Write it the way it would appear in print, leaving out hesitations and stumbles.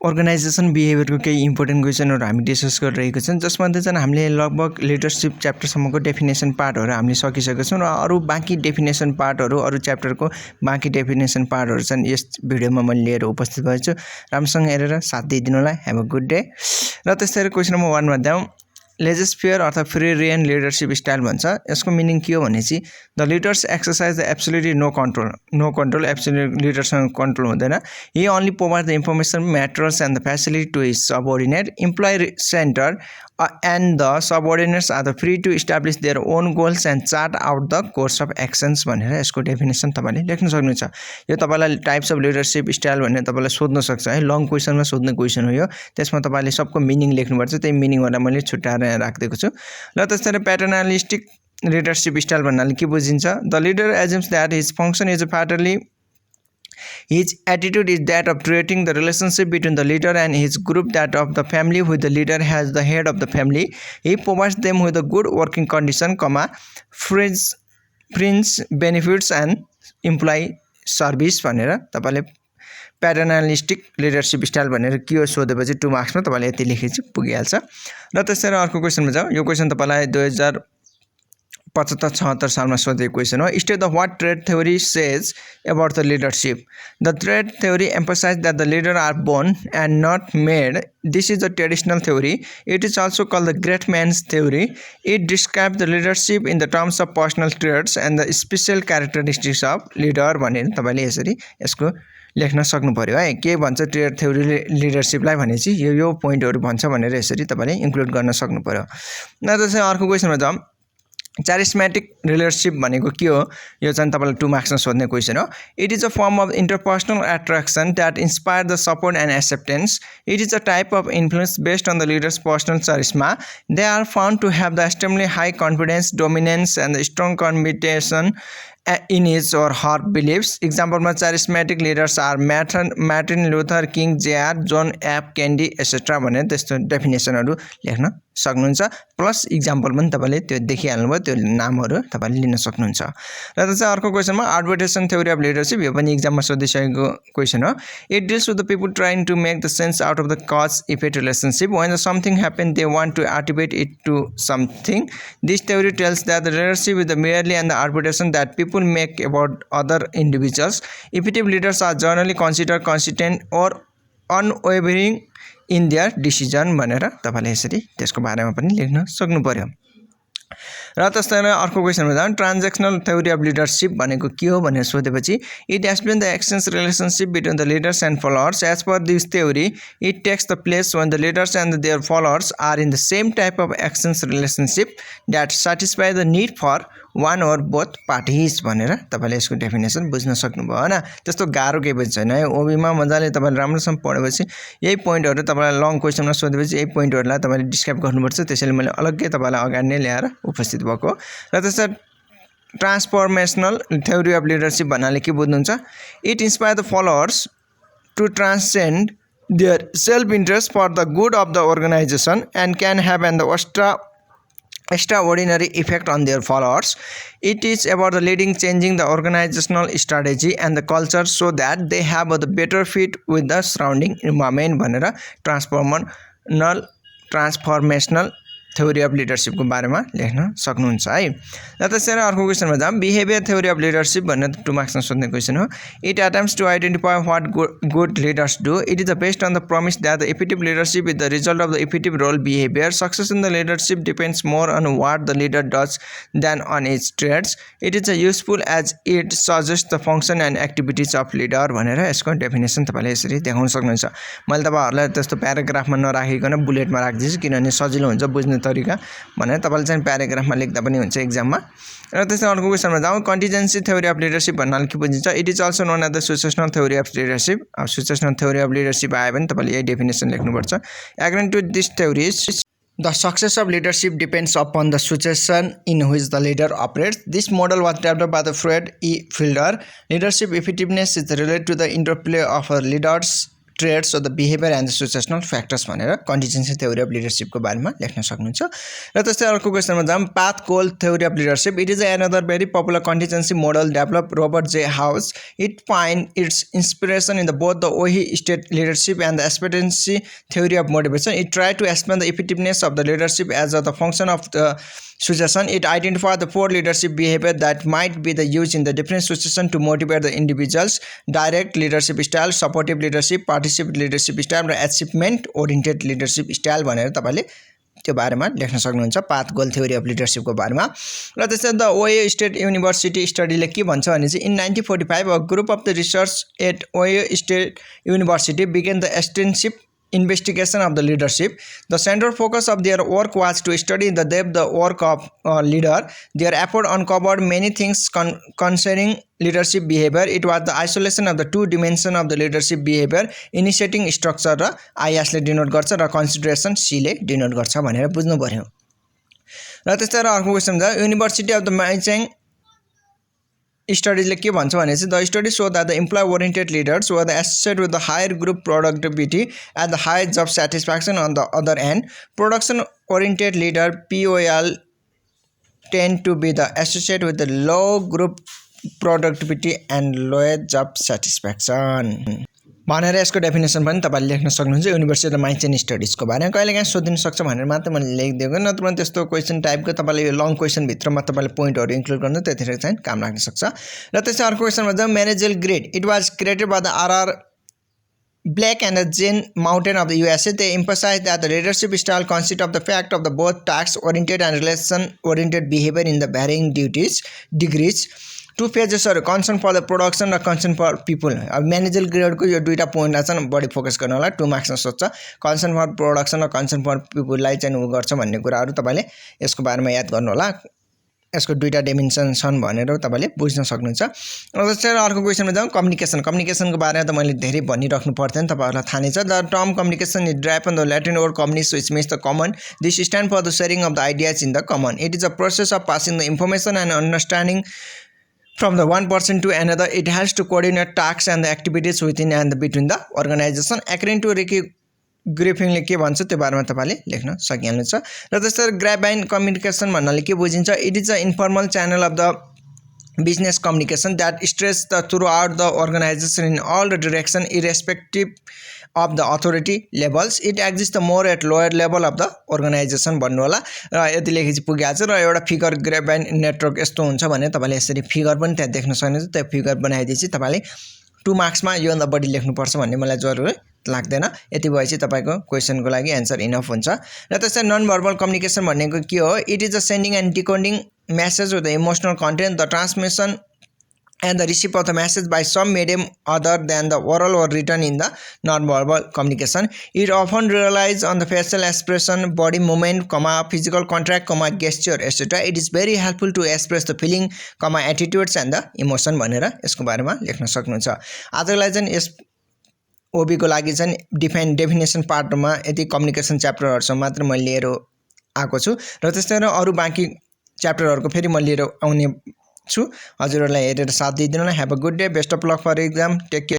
Organisation बिहेभियरको केही important क्वेसनहरु हामी discuss गरिरहेका छौं जसमध्ये चाहिँ हामीले लगभग लिडरशिप च्याप्टरसम्मको डेफिनेसन पार्टहरु हामीले सकिसकेका छौं र अरु बाँकी डेफिनेसन पार्टहरु अरु च्याप्टरको बाँकी डेफिनेसन पार्टहरु चाहिँ यस भिडियोमा मैले लिएर उपस्थित भएको छु राम्रोसँग हेरेर साथ दिइदिनु होला हैव अ गुड डे र त्यसैले क्वेशन नम्बर 1 मा जाउँ लेजस्फियर अर्थात फ्री रेन लिडरशिप स्टाइल भन्छ यसको मिनिङ के हो भनेपछि the leaders exercise the absolutely no control absolute लिडरसँग कन्ट्रोल हुँदैन he only provide the information matters and the facility to his subordinate employee center and the subordinates are the free to establish their own goals and chart out the course of actions भनेर यसको definition तपाईले लेख्न सक्नुहुन्छ यो तपाईलाई types of leadership style भनेर तपाईलाई सोध्न सक्छ है लङ क्वेशनमा सोध्ने क्वेशन हो यो त्यसमा तपाईले सबको मिनिङ लेख्नु पर्छ त्यही मिनिङहरुलाई मैले छुट्याएर राख्दिएको छु ल त्यसैले प्याटर्नलिस्टिक लिडरशिप स्टाइल भन्नाले के बुझिन्छ the leader assumes that his function is paternally His attitude is that of treating the relationship between the leader and his group that of the family with the leader as the head of the family. He provides them with a good working condition, fringe benefits and employee service भनेर तपाईले प्याटर्नलिस्टिक leadership style भनेर के हो सोधेपछि 2 मार्क्समा तपाईले यति लेखेपछि पुगिहाल्छ र त्यसैले अर्को क्वेशनमा जाऊ यो क्वेशन तपाईलाई 2075-76 सालमा सोधेको क्वेशन हो state the what trade theory says about the leadership the trade theory emphasizes that the leaders are born and not made. This is the traditional theory. It is also called the great man's theory. It describes the leadership in the terms of personal traits and the special characteristics of leader भनेर तपाईले यसरी यसको लेख्न सक्नु पर्यो है के भन्छ ट्रेड थ्योरीले लिडरशिपलाई भनेपछि यो पोइन्टहरु भन्छ भनेर यसरी तपाईले इन्क्लुड गर्न सक्नु पर्यो न त्यसै अर्को क्वेशनमा जाउँ charismatic leadership भनेको के हो यो चाहिँ तपाईलाई 2 मार्क्समा सोध्ने क्वेशन हो it is a form of interpersonal attraction that inspire the support and acceptance it is a type of influence based on the leader's personal charisma they are found to have the extremely high confidence dominance and the strong conviction in his or her beliefs example ma charismatic leaders are Martin Luther King Jr John F Kennedy etc भने त्यस्तो डेफिनेसनहरु लेख्न सक्नुहुन्छ plus example पनि तपाईले त्यो देखिहाल्नुभयो त्यो नामहरु तपाईले लिन सक्नुहुन्छ र त्यसै अर्को क्वेशनमा एडभर्टाइजेसन थ्योरी अफ लिडरशिप यो पनि एक्जाममा सोधिसकेको क्वेशन हो it deals with the people trying to make the sense out of the cause effect relationship when something happen they want to attribute it to something this theory tells that the leadership is the merely and the advertisement that people make about other individuals effective leaders are generally considered consistent or unwavering in their decision भनेर तपाईले यसरी त्यसको बारेमा पनि लेख्न सक्नु पर्यो र त्यसैले अर्को क्वेशनमा जाउँ ट्रान्जेक्सनल थ्योरी अफ लिडरशिप भनेको के हो भनेर सोधेपछि it explain the exchange relationship between the leaders and followers as per this theory it takes the place when the leaders and their followers are in the same type of exchange relationship that satisfy the need for one or both parties भनेर तपाईले यसको definition बुझ्न सक्नुभयो हैन त्यस्तो गाह्रो केही पनि छैन है ओबीमा मजाले तपाईले राम्रोसँग पढेपछि यही पोइन्टहरु तपाईलाई लङ क्वेशनमा सोधेपछि यही पोइन्टहरुलाई तपाईले डिस्क्राइब गर्नुपर्छ त्यसैले मैले अलग्गै तपाईलाई अगाडि नै ल्याएर उपस्थित भएको र त्यसै ट्रान्सफर्मेसनल थ्योरी अफ लिडरशिप भन्नाले के बुझ्नुहुन्छ it inspire the followers to transcend their self interest for the good of the organization and can have an extraordinary effect on their followers. It is about the leading changing the organizational strategy and the culture so that they have a better fit with the surrounding environment भनेर transformational theory of leadership को बारेमा लेख्न सक्नुहुन्छ है र त्यसैले अर्को क्वेशनमा जाम बिहेभियर थ्योरी अफ लिडरशिप भन्ने 2 मार्क्समा सोध्ने क्वेशन हो it attempts to identify what good leaders do it is the based on the premise that the effective leadership is the result of the effective role behaviour success in the leadership depends more on what the leader does than on its trades it is useful as it suggest the function and activities of leader भनेर यसको definition तपाईले यसरी देखाउन सक्नुहुन्छ मैले तपाईहरुलाई त्यस्तो प्याराग्राफमा नराखिकन बुलेटमा राख्दिछु किनभने सजिलो हुन्छ बुझ्ने तरिका भनेर तपाईले चाहिँ प्याराग्राफमा लेख्दा पनि हुन्छ एक्जाममा र त्यसै अर्को क्वेशनमा जाउँ कन्टिजेन्सी थ्योरी अफ लिडरशिप भन्नाले के बुझिन्छ it is also known as the successional theory of leadership अब सुसेसनल थ्योरी अफ लिडरशिप आयो भने तपाईले यही डेफिनेसन लेख्नुपर्छ according to this theory The success of leadership depends upon the situation in which the leader operates. This model was developed by the Fred E. Fielder. Leadership effectiveness is related to the interplay of leaders traits of the behavior and the situational factors भनेर contingency theory of leadership को बारेमा लेख्न सक्नुहुन्छ र त्यस्तै अर्को क्वेशनमा जाम path goal theory of leadership. It is another very popular contingency model developed Robert J. House. It finds its inspiration in both the OE state leadership and the expectancy theory of motivation. It tried to explain the effectiveness of the leadership as the function of the situation. It identified the 4 leadership behavior that might be the used in the different situation to motivate the individuals: direct leadership style, supportive leadership, participative leadership style र achievement oriented leadership style भनेर तपाईले त्यो बारेमा लेख्न सक्नुहुन्छ path goal theory of leadership को बारेमा र त्यसै द ओयो स्टेट युनिभर्सिटी स्टडीले के भन्छ भने चाहिँ in 1945 a group of the research at Ohio State University began the extensive investigation of the leadership. The central focus of their work was to study the depth the work of leader. Their effort uncovered many things concerning leadership behavior. It was the isolation of the 2 dimensions of the leadership behavior, initiating structure र IS ले denote गर्छ र consideration C ले denote गर्छ भनेर बुझ्नु पर्यो र त्यसै अर्को क्वेशन छ युनिभर्सिटी अफ द माइचेङ स्टडीले के भन्छ भने चाहिँ the study show that the employee oriented leaders were the associated with the higher group productivity at the higher job satisfaction on the other end production oriented leader POL tend to be the associated with the low group productivity and lower job satisfaction भनेर यसको definition पनि तपाईले लेख्न सक्नुहुन्छ university माइचेन studies को बारेमा कहिलेकाहीँ सोधिन सक्छ भनेर मात्र मैले लेखिदिएको नत्र भने त्यस्तो क्वेशन टाइपको तपाईले लङ क्वेशन भित्रमा तपाईले पोइन्टहरु इन्क्लुड गर्नु त्यतिखेर चाहिँ काम लाग्न सक्छ र त्यसै अर्को क्वेशनमा जाउँ managerial grid it was created by the RR Black and the Jane Mountain of the USA. They emphasize that the leadership style consists of the fact of the both task-oriented and relation-oriented behavior in the varying degrees. 2 phases are concern for the production and concern for people. अब managerial grade को यो दुईटा point चाहिँ बढी focus गर्नु होला 2 मार्क्समा सोध्छ concern for production र concern for people लाई चाहिँ उ गर्छ भन्ने कुराहरु तपाईले यसको बारेमा याद गर्नु होला यसको दुईटा डाइमेन्सन छन् भनेर तपाईले बुझ्न सक्नुहुन्छ र त्यसैले अर्को क्वेशनमा जाउँ कम्युनिकेसनको बारेमा त मैले धेरै भनिराख्नु पर्दैन तपाईहरुलाई थाहा नै छ the term communication is derived on the Latin word communis which means the common this stand for the sharing of the ideas in the common it is a process of passing the information and understanding from the one person to another. It has to coordinate tasks and the activities within and between the organization. According to Ricky Griffin के भन्छ त्यो बारेमा तपाईले लेख्न सकिहाल्नुहुन्छ र त्यसरी ग्राफाइन communication भन्नाले के बुझिन्छ it is a informal channel of the business communication that stretches throughout the organization in all the direction irrespective of the authority levels. It exists more at lower level of the organization भन्नु होला र यति लेखेपछि पुगेछ र एउटा figure ग्राफाइन network यस्तो हुन्छ भने तपाईले यसरी फिगर पनि त्यहाँ देख्न सक्नुहुन्छ त्यो फिगर बनाइदिएपछि तपाईले 2 मार्क्समा यो भन्दा बढी लेख्नु पर्छ भन्ने मलाई जरुरी लाग्दैन यति भएपछि तपाईको क्वेशनको लागि आन्सर इनफ हुन्छ र त्यसै नन भर्बल कम्युनिकेसन भनेको के हो it is a sending and decoding message with the emotional content the transmission and the receipt of the message by some medium other than the oral or written in the non-verbal communication. It often relies on the facial expression, body movement, physical contact, gesture, etc. It is very helpful to express the feeling, attitudes and the emotion भनेर यसको बारेमा लेख्न सक्नुहुन्छ आजलाई चाहिँ यस ओबी को लागि चाहिँ डेफिनेसन पार्टमा यति कम्युनिकेसन च्याप्टरहरुसम्म मात्र मैले लिएर आएको छु र त्यसैले अरु बाँकी च्याप्टरहरुको फेरि म लिएर आउने छु हजुरहरुलाई हेरेर साथ दिइदिनु होला have a good day best of luck for exam take care